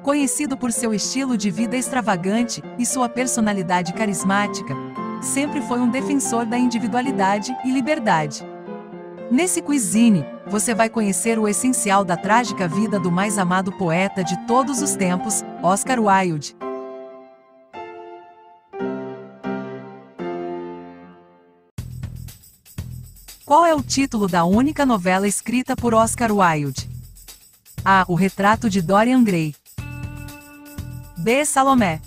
Conhecido por seu estilo de vida extravagante e sua personalidade carismática, sempre foi um defensor da individualidade e liberdade. Nesse quizine, você vai conhecer o essencial da trágica vida do mais amado poeta de todos os tempos, Oscar Wilde. Qual é o título da única novela escrita por Oscar Wilde? A. O Retrato de Dorian Gray. B. Salomé.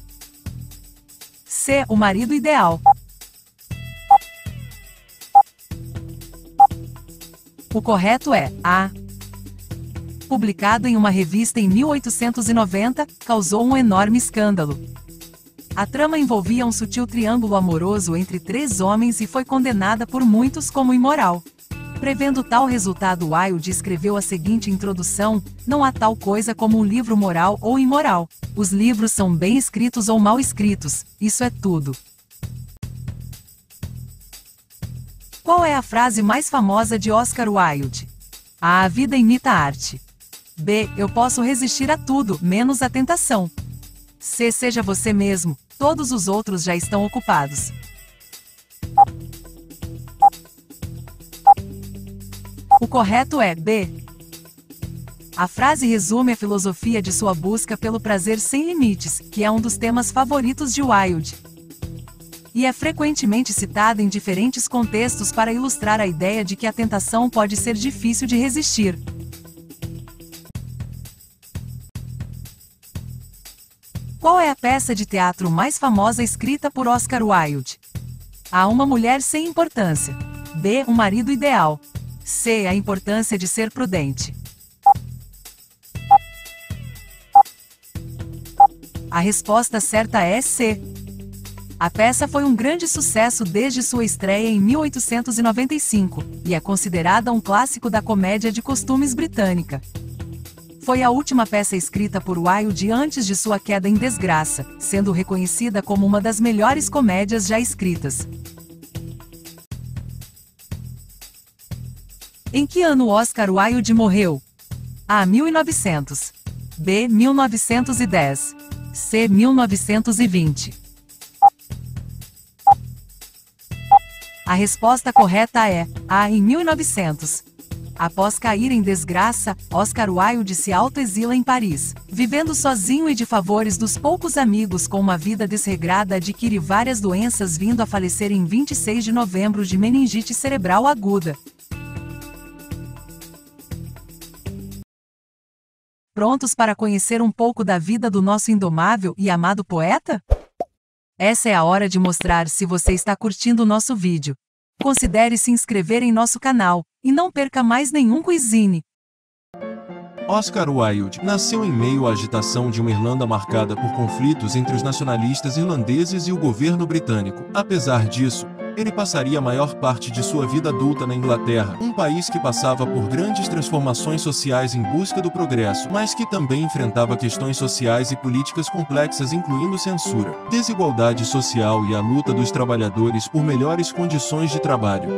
C. O Marido Ideal. O correto é A. Publicado em uma revista em 1890, causou um enorme escândalo. A trama envolvia um sutil triângulo amoroso entre 3 homens e foi condenada por muitos como imoral. Prevendo tal resultado, Wilde escreveu a seguinte introdução: não há tal coisa como um livro moral ou imoral. Os livros são bem escritos ou mal escritos, isso é tudo. Qual é a frase mais famosa de Oscar Wilde? A. A vida imita a arte. B. Eu posso resistir a tudo, menos a tentação. C. Seja você mesmo, todos os outros já estão ocupados. O correto é B. A frase resume a filosofia de sua busca pelo prazer sem limites, que é um dos temas favoritos de Wilde. E é frequentemente citada em diferentes contextos para ilustrar a ideia de que a tentação pode ser difícil de resistir. Qual é a peça de teatro mais famosa escrita por Oscar Wilde? A. Uma Mulher Sem Importância. B. Um Marido Ideal. C. A Importância de Ser Prudente. A resposta certa é C. A peça foi um grande sucesso desde sua estreia em 1895, e é considerada um clássico da comédia de costumes britânica. Foi a última peça escrita por Wilde antes de sua queda em desgraça, sendo reconhecida como uma das melhores comédias já escritas. Em que ano Oscar Wilde morreu? A. 1900. B. 1910. C. 1920. A resposta correta é A. Em 1900. Após cair em desgraça, Oscar Wilde se autoexila em Paris. Vivendo sozinho e de favores dos poucos amigos com uma vida desregrada, adquire várias doenças, vindo a falecer em 26 de novembro de meningite cerebral aguda. Prontos para conhecer um pouco da vida do nosso indomável e amado poeta? Essa é a hora de mostrar se você está curtindo o nosso vídeo. Considere se inscrever em nosso canal, e não perca mais nenhum quizine. Oscar Wilde nasceu em meio à agitação de uma Irlanda marcada por conflitos entre os nacionalistas irlandeses e o governo britânico. Apesar disso, ele passaria a maior parte de sua vida adulta na Inglaterra, um país que passava por grandes transformações sociais em busca do progresso, mas que também enfrentava questões sociais e políticas complexas, incluindo censura, desigualdade social e a luta dos trabalhadores por melhores condições de trabalho.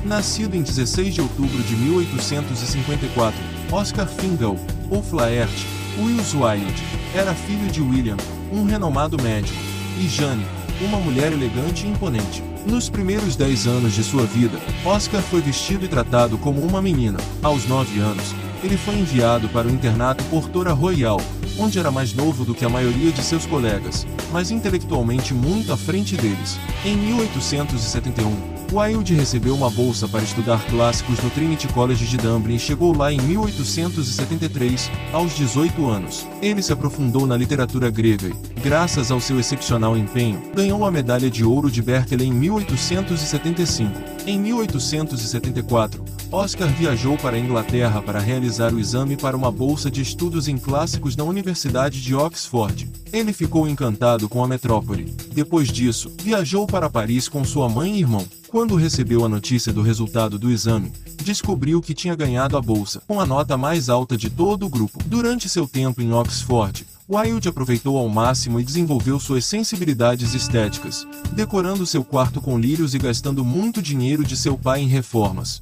Nascido em 16 de outubro de 1854, Oscar Fingal, ou Flaert Wills Wilde, era filho de William, um renomado médico, e Jane, uma mulher elegante e imponente. Nos primeiros 10 anos de sua vida, Oscar foi vestido e tratado como uma menina. Aos 9 anos, ele foi enviado para o internato Portora Royal, onde era mais novo do que a maioria de seus colegas, mas intelectualmente muito à frente deles. Em 1871, Wilde recebeu uma bolsa para estudar clássicos no Trinity College de Dublin e chegou lá em 1873, aos 18 anos. Ele se aprofundou na literatura grega e, graças ao seu excepcional empenho, ganhou a medalha de ouro de Berkeley em 1875. Em 1874, Oscar viajou para a Inglaterra para realizar o exame para uma bolsa de estudos em clássicos na Universidade de Oxford. Ele ficou encantado com a metrópole. Depois disso, viajou para Paris com sua mãe e irmão. Quando recebeu a notícia do resultado do exame, descobriu que tinha ganhado a bolsa, com a nota mais alta de todo o grupo. Durante seu tempo em Oxford, Wilde aproveitou ao máximo e desenvolveu suas sensibilidades estéticas, decorando seu quarto com lírios e gastando muito dinheiro de seu pai em reformas.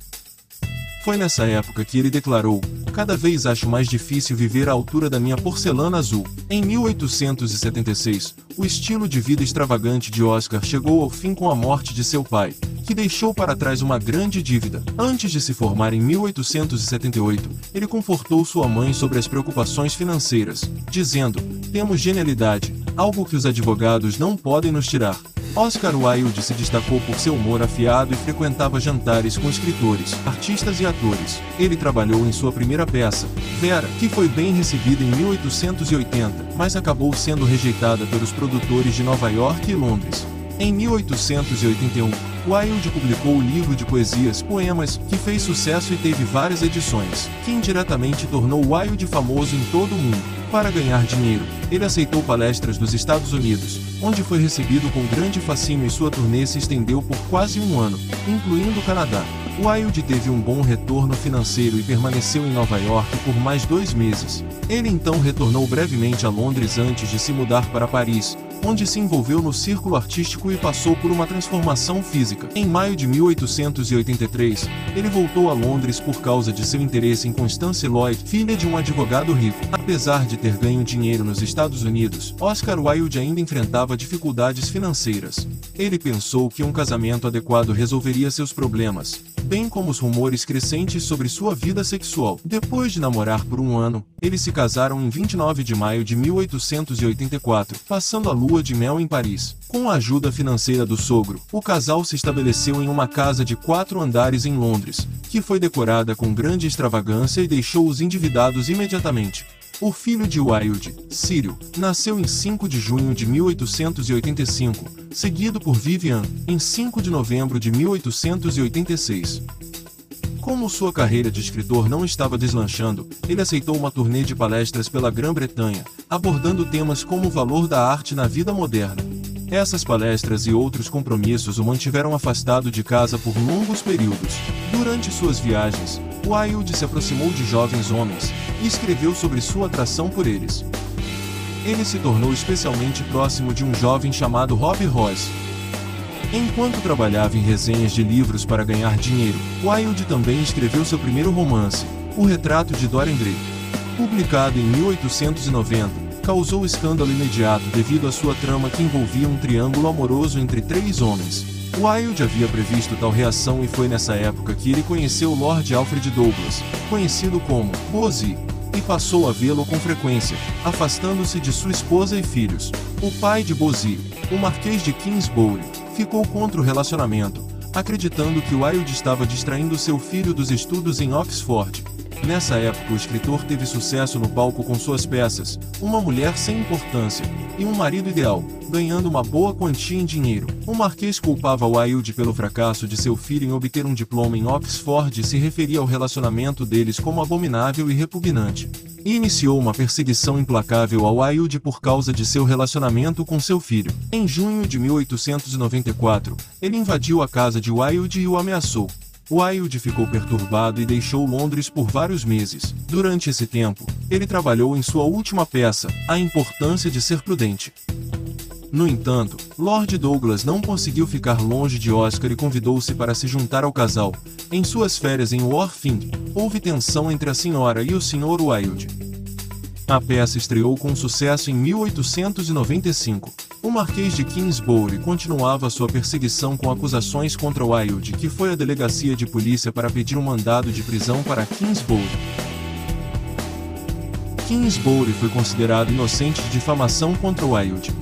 Foi nessa época que ele declarou: "Cada vez acho mais difícil viver à altura da minha porcelana azul." Em 1876, o estilo de vida extravagante de Oscar chegou ao fim com a morte de seu pai, que deixou para trás uma grande dívida. Antes de se formar em 1878, ele confortou sua mãe sobre as preocupações financeiras, dizendo: "Temos genialidade, algo que os advogados não podem nos tirar." Oscar Wilde se destacou por seu humor afiado e frequentava jantares com escritores, artistas e atores. Ele trabalhou em sua primeira peça, Vera, que foi bem recebida em 1880, mas acabou sendo rejeitada pelos produtores de Nova York e Londres. Em 1881, Wilde publicou o livro de poesias Poemas, que fez sucesso e teve várias edições, que indiretamente tornou Wilde famoso em todo o mundo. Para ganhar dinheiro, ele aceitou palestras nos Estados Unidos, onde foi recebido com grande fascínio e sua turnê se estendeu por quase um ano, incluindo o Canadá. Wilde teve um bom retorno financeiro e permaneceu em Nova York por mais 2 meses. Ele então retornou brevemente a Londres antes de se mudar para Paris, onde se envolveu no círculo artístico e passou por uma transformação física. Em maio de 1883, ele voltou a Londres por causa de seu interesse em Constance Lloyd, filha de um advogado rico. Apesar de ter ganho dinheiro nos Estados Unidos, Oscar Wilde ainda enfrentava dificuldades financeiras. Ele pensou que um casamento adequado resolveria seus problemas, bem como os rumores crescentes sobre sua vida sexual. Depois de namorar por um ano, eles se casaram em 29 de maio de 1884, passando a lua de mel em Paris. Com a ajuda financeira do sogro, o casal se estabeleceu em uma casa de 4 andares em Londres, que foi decorada com grande extravagância e deixou-os endividados imediatamente. O filho de Wilde, Cyril, nasceu em 5 de junho de 1885, seguido por Vivian, em 5 de novembro de 1886. Como sua carreira de escritor não estava deslanchando, ele aceitou uma turnê de palestras pela Grã-Bretanha, abordando temas como o valor da arte na vida moderna. Essas palestras e outros compromissos o mantiveram afastado de casa por longos períodos. Durante suas viagens, Wilde se aproximou de jovens homens e escreveu sobre sua atração por eles. Ele se tornou especialmente próximo de um jovem chamado Robbie Royce. Enquanto trabalhava em resenhas de livros para ganhar dinheiro, Wilde também escreveu seu primeiro romance, O Retrato de Dorian Gray. Publicado em 1890, causou escândalo imediato devido à sua trama que envolvia um triângulo amoroso entre 3 homens. Wilde havia previsto tal reação e foi nessa época que ele conheceu Lord Alfred Douglas, conhecido como Bosie, e passou a vê-lo com frequência, afastando-se de sua esposa e filhos. O pai de Bosie, o Marquês de Kingsbury, ficou contra o relacionamento, acreditando que Wilde estava distraindo seu filho dos estudos em Oxford. Nessa época o escritor teve sucesso no palco com suas peças, Uma Mulher Sem Importância, e Um Marido Ideal, ganhando uma boa quantia em dinheiro. O Marquês culpava Wilde pelo fracasso de seu filho em obter um diploma em Oxford e se referia ao relacionamento deles como abominável e repugnante. E iniciou uma perseguição implacável a Wilde por causa de seu relacionamento com seu filho. Em junho de 1894, ele invadiu a casa de Wilde e o ameaçou. Wilde ficou perturbado e deixou Londres por vários meses. Durante esse tempo, ele trabalhou em sua última peça, A Importância de Ser Prudente. No entanto, Lord Douglas não conseguiu ficar longe de Oscar e convidou-se para se juntar ao casal. Em suas férias em Worthing, houve tensão entre a senhora e o Sr. Wilde. A peça estreou com sucesso em 1895. O Marquês de Kingsbury continuava sua perseguição com acusações contra Wilde, que foi à delegacia de polícia para pedir um mandado de prisão para Kingsbury. Kingsbury foi considerado inocente de difamação contra Wilde.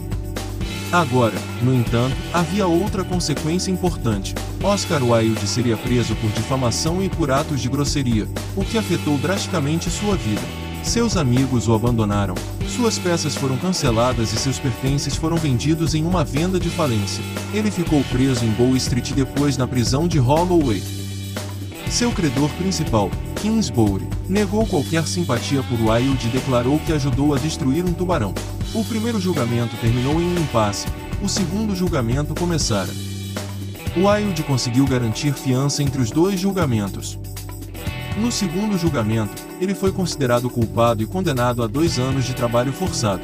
Agora, no entanto, havia outra consequência importante. Oscar Wilde seria preso por difamação e por atos de grosseria, o que afetou drasticamente sua vida. Seus amigos o abandonaram, suas peças foram canceladas e seus pertences foram vendidos em uma venda de falência. Ele ficou preso em Bow Street e depois na prisão de Holloway. Seu credor principal, Kingsbury, negou qualquer simpatia por Wilde e declarou que ajudou a destruir um tubarão. O primeiro julgamento terminou em um impasse, o segundo julgamento começara. Wilde conseguiu garantir fiança entre os 2 julgamentos. No segundo julgamento, ele foi considerado culpado e condenado a 2 anos de trabalho forçado.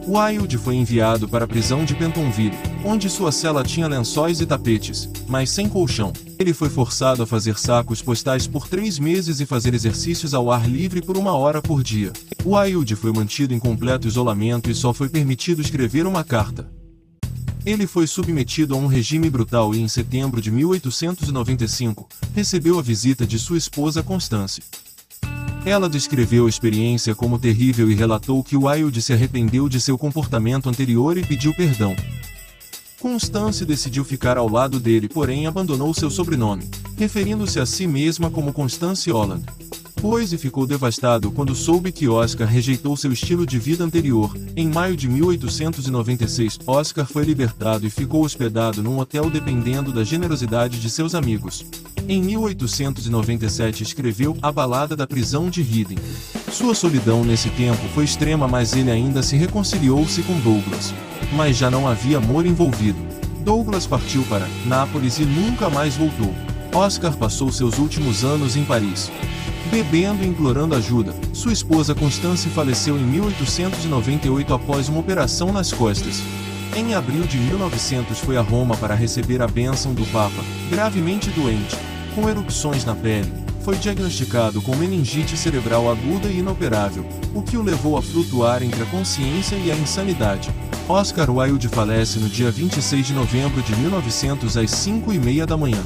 Wilde foi enviado para a prisão de Pentonville, onde sua cela tinha lençóis e tapetes, mas sem colchão. Ele foi forçado a fazer sacos postais por 3 meses e fazer exercícios ao ar livre por 1 hora por dia. Wilde foi mantido em completo isolamento e só foi permitido escrever uma carta. Ele foi submetido a um regime brutal e em setembro de 1895, recebeu a visita de sua esposa Constance. Ela descreveu a experiência como terrível e relatou que Wilde se arrependeu de seu comportamento anterior e pediu perdão. Constance decidiu ficar ao lado dele, porém abandonou seu sobrenome, referindo-se a si mesma como Constance Holland. Pois e ficou devastado quando soube que Oscar rejeitou seu estilo de vida anterior. Em maio de 1896, Oscar foi libertado e ficou hospedado num hotel dependendo da generosidade de seus amigos. Em 1897 escreveu A Balada da Prisão de Reading. Sua solidão nesse tempo foi extrema, mas ele ainda se reconciliou-se com Douglas. Mas já não havia amor envolvido. Douglas partiu para Nápoles e nunca mais voltou. Oscar passou seus últimos anos em Paris, bebendo e implorando ajuda. Sua esposa Constance faleceu em 1898 após uma operação nas costas. Em abril de 1900 foi a Roma para receber a bênção do Papa, gravemente doente, com erupções na pele. Foi diagnosticado com meningite cerebral aguda e inoperável, o que o levou a flutuar entre a consciência e a insanidade. Oscar Wilde falece no dia 26 de novembro de 1900 às 5:30 da manhã.